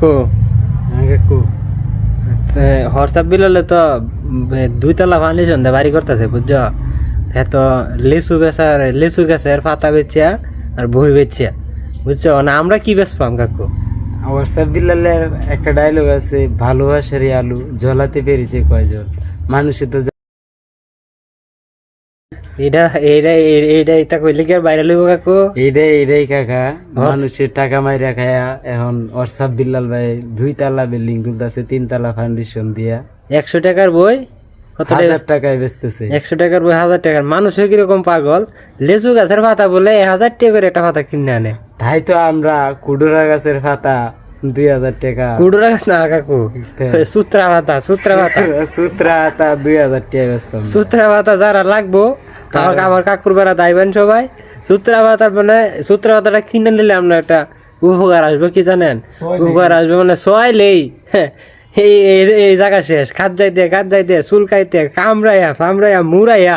কাকু কাকু হোয়াটসঅ্যাপ বিলালে তো 2 তলা ফাউন্ডেশন দিয়ে বাড়ি করতেছে বুঝছো। হ্যাঁ তো লিচু গাছের পাতা বেচিয়া আর বই বেচিয়া বুঝছো না। আমরা কি বেচপাম কাকু? হোয়াটসঅ্যাপ বিলালের একটা ডায়লগ আছে, ভালোবাসার আলু জ্বলাতে পেরেছে কয়জন মানুষে তো এটা কইলে কি আর বাইরে লইব কাকু? এইটাই কাকা, মানুষের টাকা মাইরা খায়া এখন হোয়াটসঅ্যাপ বিল্লাল ভাই 2 তলা বিল্ডিং তুলতেছে 3 তলা ফাউন্ডেশন দিয়া 100 টাকার বই কত 1000 টাকায় বেচতেছে। 100 টাকার বই 1000 টাকার। মানুষের কিরকম পাগল, লেচু গাছের পাতা বলে 1000 টাকা করে একটা পাতা কিনে আনে। তাই তো আমরা কুডুরা গাছের পাতা 2000 টাকা, কুড়ুরা গাছ না কাকু, সুত্রা পাতা সূত্রা পাতা 2000 টাকা বেচতাম। সুত্রা পাতা যারা লাগবো আমার কাকুর বেড়া দাইবেন সবাই। সুত্রা পাতা মানে সুত্রা পাতাটা কিনে নিলে আমরা একটা উপকার আসবে কি জানেন? উপকার আসবে মানে সোয়াইলেই এই জায়গা শেষ, খাত যাইতে চুলকাইতে কামড়াইয়া মুড়াইয়া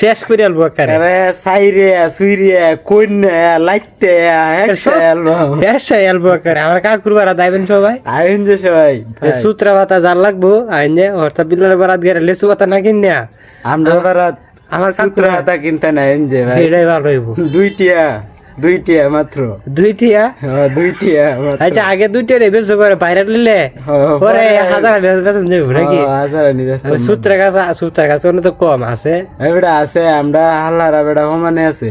শেষ করে আলবো একেবারে। আরে সাইরিয়া সুইরিয়া কইনা লাইতে আলবো একেবারে। আমার কাকুর বেড়া দাইবেন সবাই। আইন যে সবাই সুত্রা পাতা যার লাগবো আইন যে অর্থাৎ বিল্লার বেড়াত গেলে লেচু পাতা না কিনে আমরা বারাত আমার সূত্রা পাতা কিনতে না আইন যে ভাই, এটাই ভালো হইব। 2 টিয়া মাত্র 2 টিয়া। 2 টিয়া মাত্র। আচ্ছা আগে 2 টিয়া বেচো করে বাইরে নিলে পরে 1000 বেচন যাবে নাকি? সূত্রা গাছ অনেক তো কম আছে। এবারে আছে আমরা হাল্লারা বেড়া সমানে আছে।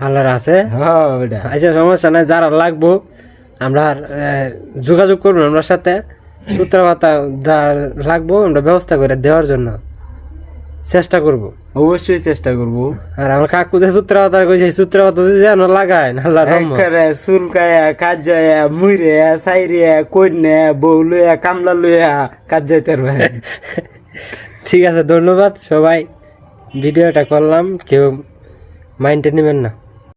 হালার আছে। হ্যাঁ বেটা আচ্ছা সমস্যা নাই, যারা লাগবো আমরা যোগাযোগ করবো আমার সাথে। সূত্রা পাতা যার লাগবো আমরা ব্যবস্থা করে দেওয়ার জন্য চেষ্টা করব। অবশ্যই চেষ্টা করবো। আর আমার কাকু যে সূত্রা পাতা কইছে সূত্রা পাতা যেন লাগায় আল্লাহর রহমত। একবারে চুলকায়া কাজায়া মুইরিয়া সাইরিয়া কইনা বউ লইয়া কামলা লইয়া কাজ যাইতে ভাই। ঠিক আছে, ধন্যবাদ সবাই। ভিডিওটা করলাম, কেউ মাইন্ডে নেবেন না।